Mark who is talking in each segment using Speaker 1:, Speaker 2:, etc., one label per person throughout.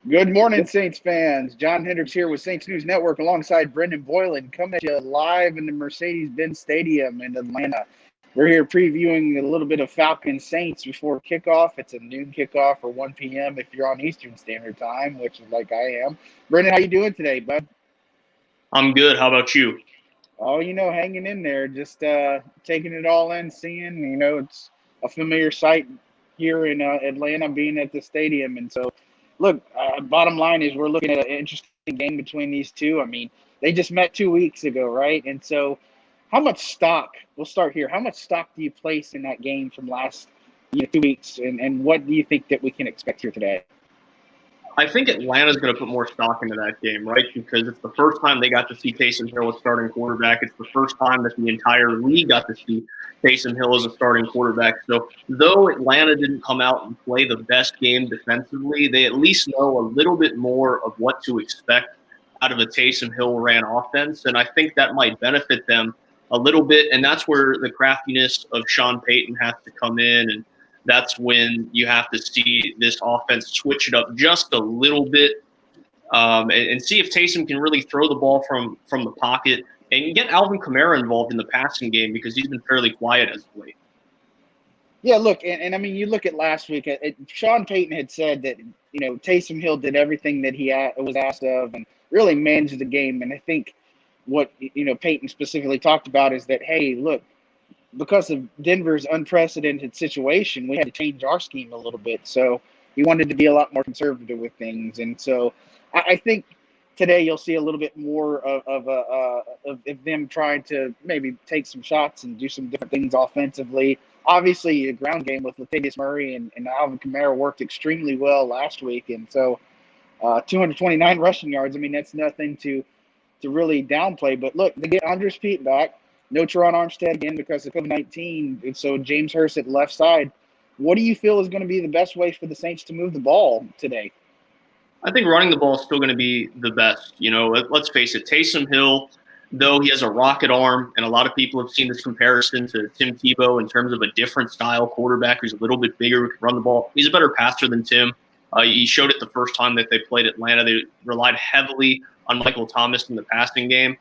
Speaker 1: Good morning, Saints fans. John Hendrix here with Saints News Network alongside Brendan Boylan, coming at you live in the Mercedes-Benz Stadium in Atlanta. We're here previewing a little bit of Falcons Saints before kickoff. It's a noon kickoff or 1 p.m. if you're on Eastern Standard Time, which is like I am. Brendan, how you doing today, bud?
Speaker 2: I'm good. How about you?
Speaker 1: Oh, hanging in there, just taking it all in, seeing, it's a familiar sight here in Atlanta, being at the stadium. And so, look, bottom line is we're looking at an interesting game between these two. I mean, they just met 2 weeks ago, right? And so, how much stock, we'll start here, how much stock do you place in that game from last 2 weeks? And what do you think that we can expect here today?
Speaker 2: I think Atlanta's going to put more stock into that game, right? Because it's the first time they got to see Taysom Hill as starting quarterback. It's the first time that the entire league got to see Taysom Hill as a starting quarterback. So though Atlanta didn't come out and play the best game defensively, they at least know a little bit more of what to expect out of a Taysom Hill ran offense. And I think that might benefit them a little bit. And that's where the craftiness of Sean Payton has to come in, and that's when you have to see this offense switch it up just a little bit and see if Taysom can really throw the ball from the pocket and get Alvin Kamara involved in the passing game because he's been fairly quiet as of late.
Speaker 1: Yeah, look, and I mean, you look at last week. Sean Payton had said that Taysom Hill did everything that he was asked of and really managed the game. And I think what Payton specifically talked about is that, hey, look, because of Denver's unprecedented situation, we had to change our scheme a little bit. So he wanted to be a lot more conservative with things. And so I think today you'll see a little bit more of them trying to maybe take some shots and do some different things offensively. Obviously, the ground game with Latavius Murray and Alvin Kamara worked extremely well last week. And so 229 rushing yards, I mean, that's nothing to really downplay. But look, they get Andres Pete back. No Teron Armstead again because of COVID-19. And so James Hurst at the left side. What do you feel is going to be the best way for the Saints to move the ball today?
Speaker 2: I think running the ball is still going to be the best. Let's face it, Taysom Hill, though he has a rocket arm, and a lot of people have seen this comparison to Tim Tebow in terms of a different style quarterback who's a little bit bigger, who can run the ball. He's a better passer than Tim. He showed it the first time that they played Atlanta. They relied heavily on Michael Thomas in the passing game.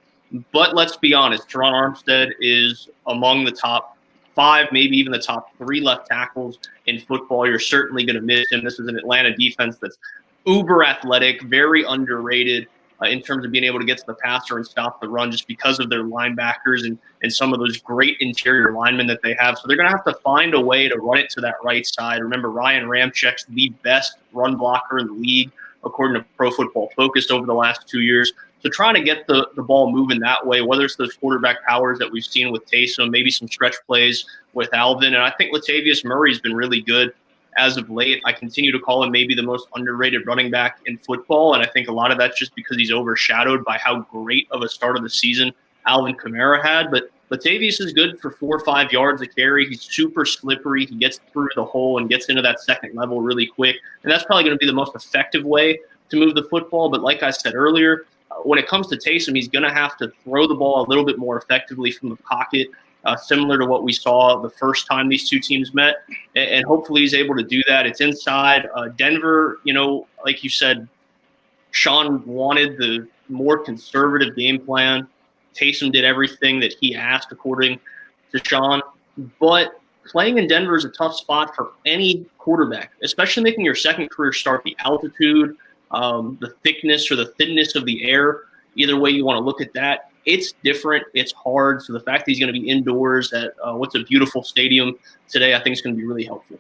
Speaker 2: But let's be honest, Teron Armstead is among the top 5, maybe even the top 3 left tackles in football. You're certainly going to miss him. This is an Atlanta defense that's uber athletic, very underrated in terms of being able to get to the passer and stop the run just because of their linebackers and some of those great interior linemen that they have. So they're going to have to find a way to run it to that right side. Remember, Ryan Ramczyk's the best run blocker in the league, according to Pro Football Focus over the last 2 years. So trying to get the ball moving that way, whether it's those quarterback powers that we've seen with Taysom, maybe some stretch plays with Alvin. And I think Latavius Murray's been really good as of late. I continue to call him maybe the most underrated running back in football. And I think a lot of that's just because he's overshadowed by how great of a start of the season Alvin Kamara had. But Latavius is good for 4 or 5 yards a carry. He's super slippery. He gets through the hole and gets into that second level really quick. And that's probably going to be the most effective way to move the football. But like I said earlier, when it comes to Taysom, he's going to have to throw the ball a little bit more effectively from the pocket, similar to what we saw the first time these two teams met. And hopefully he's able to do that. It's inside. Denver, like you said, Sean wanted the more conservative game plan. Taysom did everything that he asked, according to Sean. But playing in Denver is a tough spot for any quarterback, especially making your second career start. The altitude, the thickness or the thinness of the air, either way you want to look at that, it's different. It's hard. So the fact that he's going to be indoors at what's a beautiful stadium today, I think is going to be really helpful.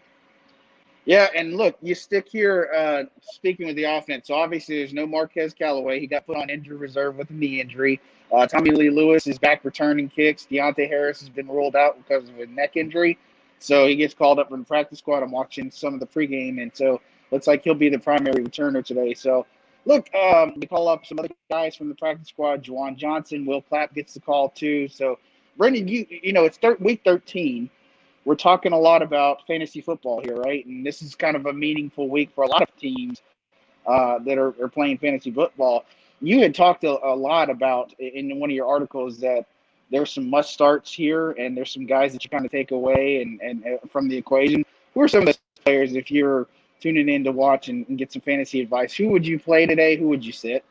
Speaker 1: Yeah, and look, you stick here, speaking of the offense, so obviously there's no Marquez Callaway. He got put on injured reserve with a knee injury. Tommy Lee Lewis is back returning kicks. Deontay Harris has been ruled out because of a neck injury. So he gets called up from the practice squad. I'm watching some of the pregame, and so looks like he'll be the primary returner today. So, look, we call up some other guys from the practice squad. Juwan Johnson, Will Clapp gets the call too. So, Brendan, it's week 13. We're talking a lot about fantasy football here, right? And this is kind of a meaningful week for a lot of teams that are playing fantasy football. You had talked a lot about in one of your articles that there's some must starts here, and there's some guys that you kind of take away and from the equation. Who are some of those players if you're tuning in to watch and get some fantasy advice. Who would you play today? Who would you sit?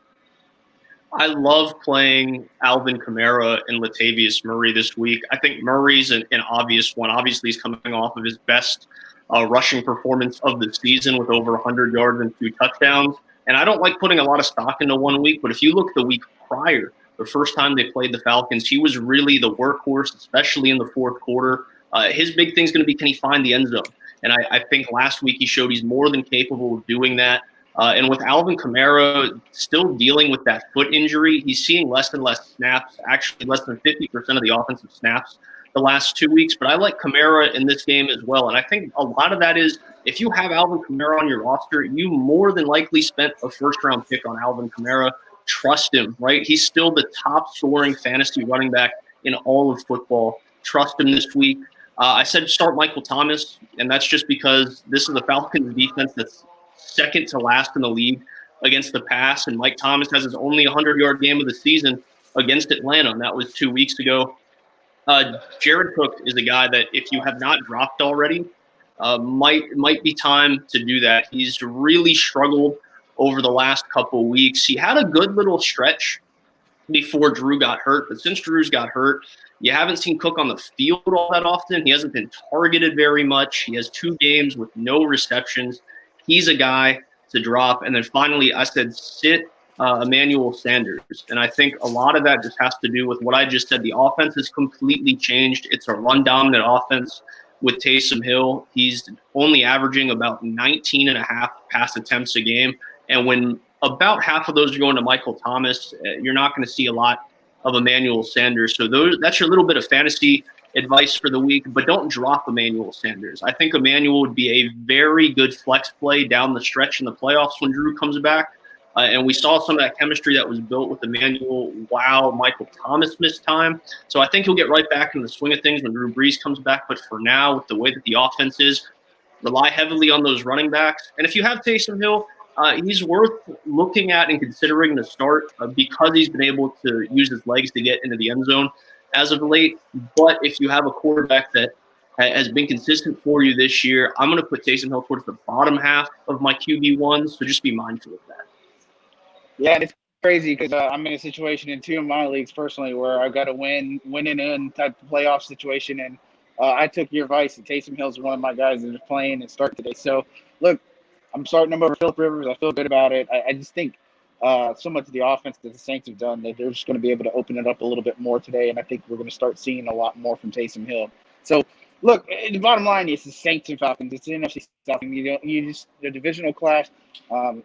Speaker 2: I love playing Alvin Kamara and Latavius Murray this week. I think Murray's an obvious one. Obviously, he's coming off of his best rushing performance of the season with over 100 yards and 2 touchdowns. And I don't like putting a lot of stock into one week, but if you look the week prior, the first time they played the Falcons, he was really the workhorse, especially in the fourth quarter. His big thing is going to be, can he find the end zone? And I think last week he showed he's more than capable of doing that. And with Alvin Kamara still dealing with that foot injury, he's seeing less and less snaps, actually less than 50% of the offensive snaps the last 2 weeks. But I like Kamara in this game as well. And I think a lot of that is, if you have Alvin Kamara on your roster, you more than likely spent a first-round pick on Alvin Kamara. Trust him, right? He's still the top-scoring fantasy running back in all of football. Trust him this week. I said start Michael Thomas, and that's just because this is the Falcons defense that's second to last in the league against the pass, and Mike Thomas has his only 100-yard game of the season against Atlanta, and that was 2 weeks ago. Jared Cook is a guy that, if you have not dropped already, might be time to do that. He's really struggled over the last couple weeks. He had a good little stretch before Drew got hurt, but since Drew's got hurt, you haven't seen Cook on the field all that often. He hasn't been targeted very much. He has 2 games with no receptions. He's a guy to drop. And then finally, I said sit Emmanuel Sanders. And I think a lot of that just has to do with what I just said. The offense has completely changed. It's a run-dominant offense with Taysom Hill. He's only averaging about 19 and a half pass attempts a game. And when about half of those are going to Michael Thomas, you're not going to see a lot of Emmanuel Sanders. So that's your little bit of fantasy advice for the week, but don't drop Emmanuel Sanders. I think Emmanuel would be a very good flex play down the stretch in the playoffs when Drew comes back. And we saw some of that chemistry that was built with Emmanuel while Michael Thomas missed time. So I think he'll get right back in the swing of things when Drew Brees comes back. But for now, with the way that the offense is, rely heavily on those running backs. And if you have Taysom Hill, he's worth looking at and considering to start because he's been able to use his legs to get into the end zone as of late. But if you have a quarterback that has been consistent for you this year, I'm going to put Taysom Hill towards the bottom half of my QB1s, so just be mindful of that.
Speaker 1: Yeah, it's crazy because I'm in a situation in 2 of my leagues personally where I've got a win and in type of playoff situation, and I took your advice, and Taysom Hill's one of my guys that is playing and start today. So, look, I'm starting him over Phillip Rivers. I feel good about it. I just think so much of the offense that the Saints have done that they're just going to be able to open it up a little bit more today, and I think we're going to start seeing a lot more from Taysom Hill. So, look, the bottom line is the Saints and Falcons. It's the NFC South. The divisional clash.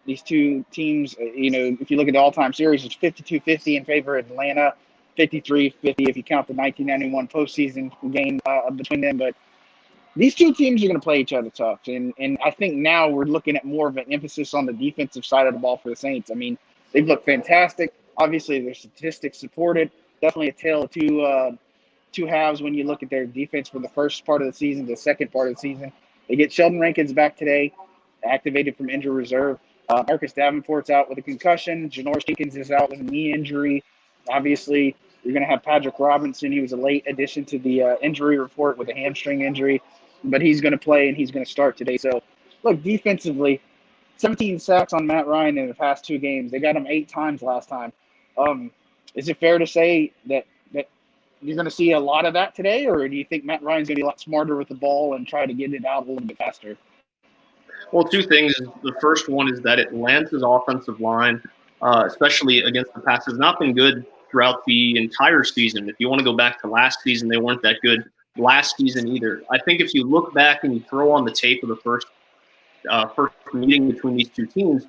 Speaker 1: These 2 teams, if you look at the all-time series, it's 52-50 in favor of Atlanta, 53-50 if you count the 1991 postseason game between them. But these 2 teams are going to play each other tough. And I think now we're looking at more of an emphasis on the defensive side of the ball for the Saints. I mean, they've looked fantastic. Obviously, their statistics support it. Definitely a tale of two halves when you look at their defense from the first part of the season to the second part of the season. They get Sheldon Rankins back today, activated from injury reserve. Marcus Davenport's out with a concussion. Janoris Jenkins is out with a knee injury. Obviously, you're going to have Patrick Robinson. He was a late addition to the injury report with a hamstring injury, but he's going to play and he's going to start today. So, look, defensively, 17 sacks on Matt Ryan in the past 2 games. They got him 8 times last time. Is it fair to say that you're going to see a lot of that today, or do you think Matt Ryan's going to be a lot smarter with the ball and try to get it out a little bit faster?
Speaker 2: Well, 2 things. The first one is that Atlanta's offensive line, especially against the pass, has not been good throughout the entire season. If you want to go back to last season, they weren't that good last season either. I think if you look back and you throw on the tape of the first meeting between these 2 teams,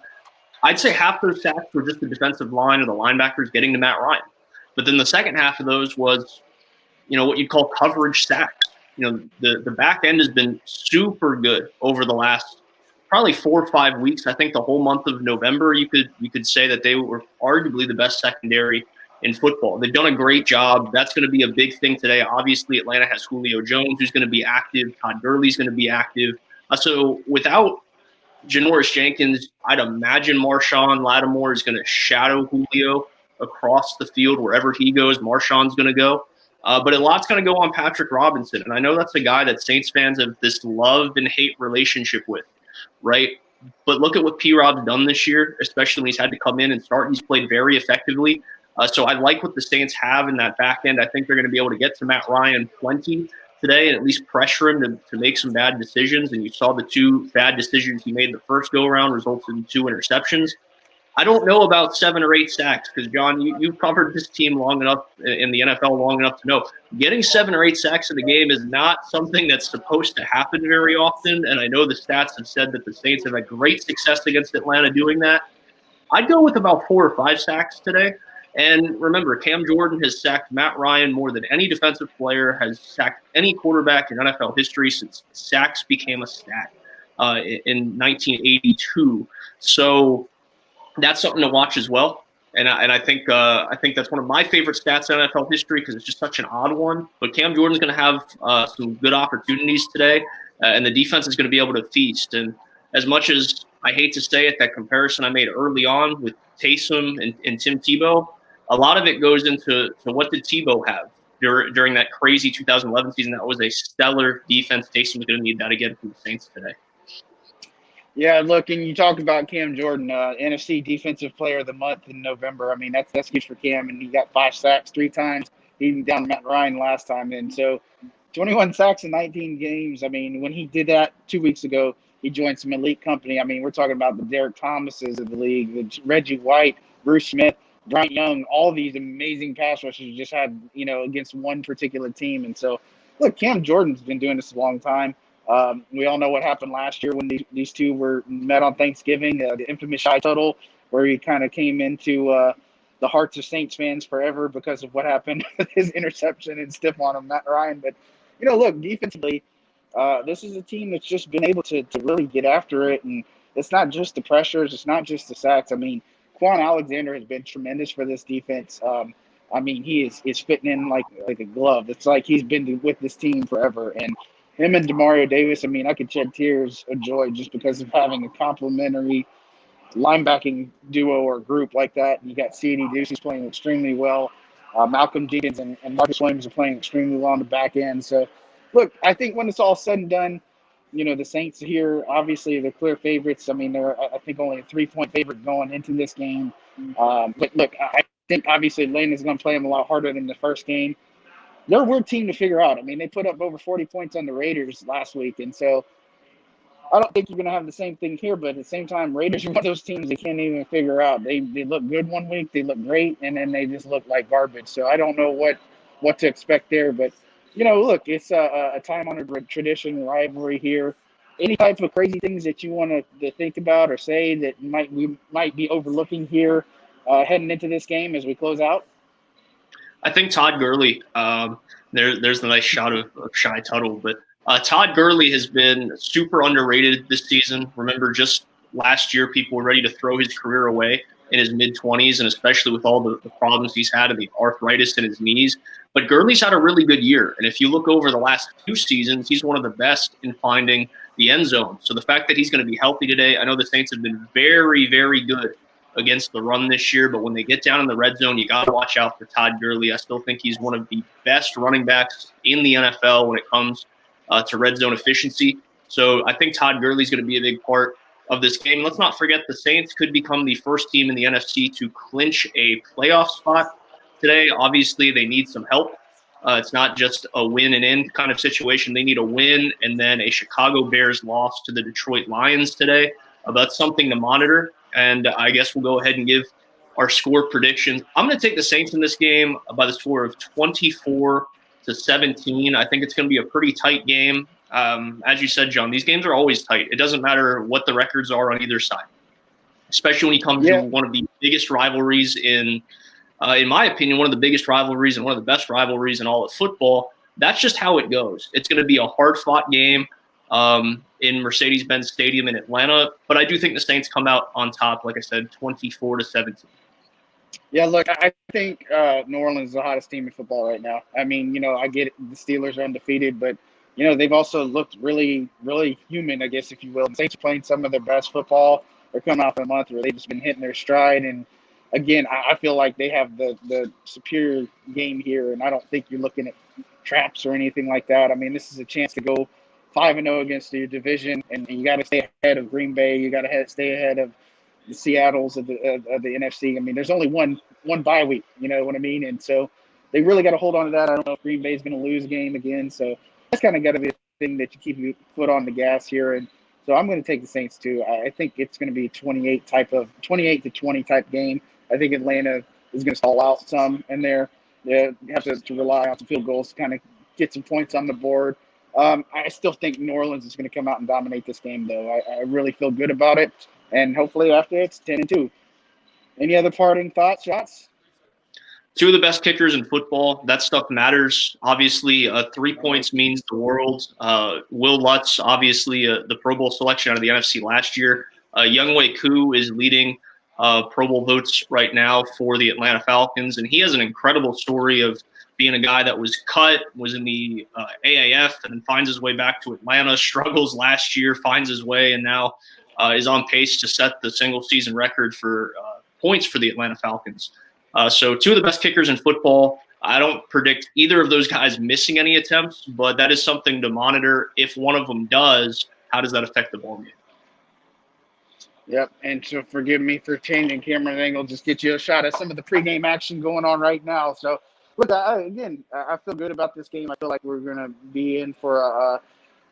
Speaker 2: I'd say half those sacks were just the defensive line or the linebackers getting to Matt Ryan. But then the second half of those was, what you'd call coverage sacks. The back end has been super good over the last probably 4 or 5 weeks. I think the whole month of November, you could say that they were arguably the best secondary in football. They've done a great job. That's going to be a big thing today. Obviously, Atlanta has Julio Jones, who's going to be active. Todd Gurley is going to be active. So without Janoris Jenkins, I'd imagine Marshawn Lattimore is going to shadow Julio across the field wherever he goes. Marshawn's going to go. But a lot's going to go on Patrick Robinson. And I know that's a guy that Saints fans have this love and hate relationship with, right? But look at what P-Rob's done this year, especially when he's had to come in and start. He's played very effectively. So I like what the Saints have in that back end. I think they're going to be able to get to Matt Ryan plenty today and at least pressure him to make some bad decisions. And you saw the 2 bad decisions he made the first go-around resulted in 2 interceptions. I don't know about 7 or 8 sacks because, John, you've covered this team long enough in the NFL long enough to know getting 7 or 8 sacks in the game is not something that's supposed to happen very often. And I know the stats have said that the Saints have had great success against Atlanta doing that. I'd go with about 4 or 5 sacks today. And remember, Cam Jordan has sacked Matt Ryan more than any defensive player has sacked any quarterback in NFL history since sacks became a stat in 1982. So that's something to watch as well. And I think that's one of my favorite stats in NFL history because it's just such an odd one. But Cam Jordan's going to have some good opportunities today, and the defense is going to be able to feast. And as much as I hate to say it, that comparison I made early on with Taysom and Tim Tebow, a lot of it goes into what did Tebow have during that crazy 2011 season. That was a stellar defense. Taysom's going to need that again from the Saints today.
Speaker 1: Yeah, look, and you talked about Cam Jordan, NFC Defensive Player of the Month in November. I mean, that's huge for Cam, and he got 5 sacks 3 times. He down Matt Ryan last time, and so 21 sacks in 19 games. I mean, when he did that 2 weeks ago, he joined some elite company. I mean, we're talking about the Derek Thomases of the league, the Reggie White, Bruce Smith, Bryant Young, all these amazing pass rushers just had, against one particular team. And so, look, Cam Jordan's been doing this a long time. We all know what happened last year when these two were met on Thanksgiving, the infamous shy total, where he kind of came into the hearts of Saints fans forever because of what happened with his interception and stiff on him, Matt Ryan. But, look, defensively, this is a team that's just been able to really get after it. And it's not just the pressures. It's not just the sacks. I mean, Quan Alexander has been tremendous for this defense. I mean, he is fitting in like a glove. It's like he's been with this team forever. And him and Demario Davis, I mean, I could shed tears of joy just because of having a complimentary linebacking duo or group like that. You got C.D. Deuce, who's playing extremely well. Malcolm Jenkins and Marcus Williams are playing extremely well on the back end. So, look, I think when it's all said and done, the Saints here, obviously, they're clear favorites. I mean, they're, I think, only a 3-point favorite going into this game. But, look, I think, obviously, Lane is going to play them a lot harder than the first game. They're a weird team to figure out. I mean, they put up over 40 points on the Raiders last week. And so I don't think you're going to have the same thing here. But at the same time, Raiders are one of those teams they can't even figure out. They look good one week. They look great. And then they just look like garbage. So I don't know what to expect there. But, look, it's a time-honored tradition, rivalry here. Any type of crazy things that you want to think about or say that we might be overlooking here heading into this game as we close out?
Speaker 2: I think Todd Gurley, there's the nice shot of Shy Tuttle, but Todd Gurley has been super underrated this season. Remember, just last year, people were ready to throw his career away in his mid-20s, and especially with all the problems he's had and the arthritis in his knees. But Gurley's had a really good year, and if you look over the last 2 seasons, he's one of the best in finding the end zone. So the fact that he's going to be healthy today, I know the Saints have been very, very good against the run this year, but when they get down in the red zone, you got to watch out for Todd Gurley. I still think he's one of the best running backs in the NFL when it comes to red zone efficiency. So I think Todd Gurley is going to be a big part of this game. Let's not forget the Saints could become the first team in the NFC to clinch a playoff spot today. Obviously, they need some help. It's not just a win and in kind of situation. They need a win and then a Chicago Bears loss to the Detroit Lions today. That's something to monitor. And I guess we'll go ahead and give our score predictions. I'm going to take the Saints in this game by the score of 24-17. I think it's going to be a pretty tight game. As you said, John, these games are always tight. It doesn't matter what the records are on either side, especially when you come to one of the biggest rivalries in my opinion, one of the biggest rivalries and one of the best rivalries in all of football. That's just how it goes. It's going to be a hard-fought game in Mercedes-Benz Stadium in Atlanta. But I do think the Saints come out on top, like I said, 24-17.
Speaker 1: Yeah, look, I think New Orleans is the hottest team in football right now. I mean, I get it, the Steelers are undefeated, but, they've also looked really, really human, I guess, if you will. The Saints are playing some of their best football. They're coming off a month where they've just been hitting their stride. And, again, I feel like they have the superior game here, and I don't think you're looking at traps or anything like that. I mean, this is a chance to go 5-0 against your division, and you got to stay ahead of Green Bay. You got to stay ahead of the Seattles of the NFC. I mean, there's only one bye week. You know what I mean? And so they really got to hold on to that. I don't know if Green Bay is going to lose a game again. So that's kind of got to be a thing that you keep your foot on the gas here. And so I'm going to take the Saints too. I think it's going to be a 28-20 type game. I think Atlanta is going to stall out some in there. They have to rely on some field goals to kind of get some points on the board. I still think New Orleans is going to come out and dominate this game, though. I really feel good about it. And hopefully after it's 10-2. Any other parting thoughts, shots?
Speaker 2: Two of the best kickers in football. That stuff matters. Obviously, 3 points means the world. Will Lutz, obviously, the Pro Bowl selection out of the NFC last year. Younghoe Koo is leading Pro Bowl votes right now for the Atlanta Falcons, and he has an incredible story of being a guy that was cut, was in the AAF, and then finds his way back to Atlanta, struggles last year, finds his way, and now is on pace to set the single-season record for points for the Atlanta Falcons. So two of the best kickers in football. I don't predict either of those guys missing any attempts, but that is something to monitor. If one of them does, how does that affect the ball game?
Speaker 1: Yep, and so forgive me for changing camera angle, just get you a shot at some of the pregame action going on right now. So, look, I feel good about this game. I feel like we're going to be in for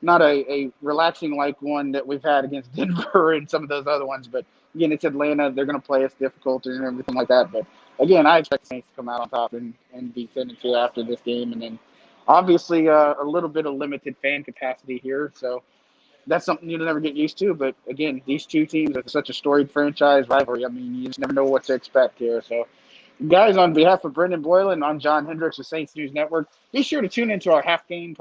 Speaker 1: not a relaxing like one that we've had against Denver and some of those other ones, but again, it's Atlanta. They're going to play us difficult and everything like that. But again, I expect the Saints to come out on top and be 10-2 after this game. And then obviously a little bit of limited fan capacity here. So that's something you'll never get used to. But again, these two teams are such a storied franchise rivalry. I mean, you just never know what to expect here. So guys, on behalf of Brendan Boylan, I'm John Hendrix of Saints News Network. Be sure to tune into our half-game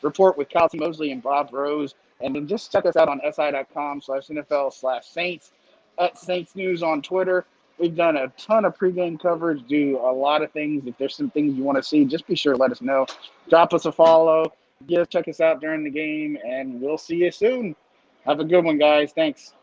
Speaker 1: report with Kyle T. Mosley and Bob Rose. And then just check us out on si.com/NFL/Saints, at Saints News on Twitter. We've done a ton of pregame coverage, do a lot of things. If there's some things you want to see, just be sure to let us know. Drop us a follow. Check us out during the game, and we'll see you soon. Have a good one, guys. Thanks.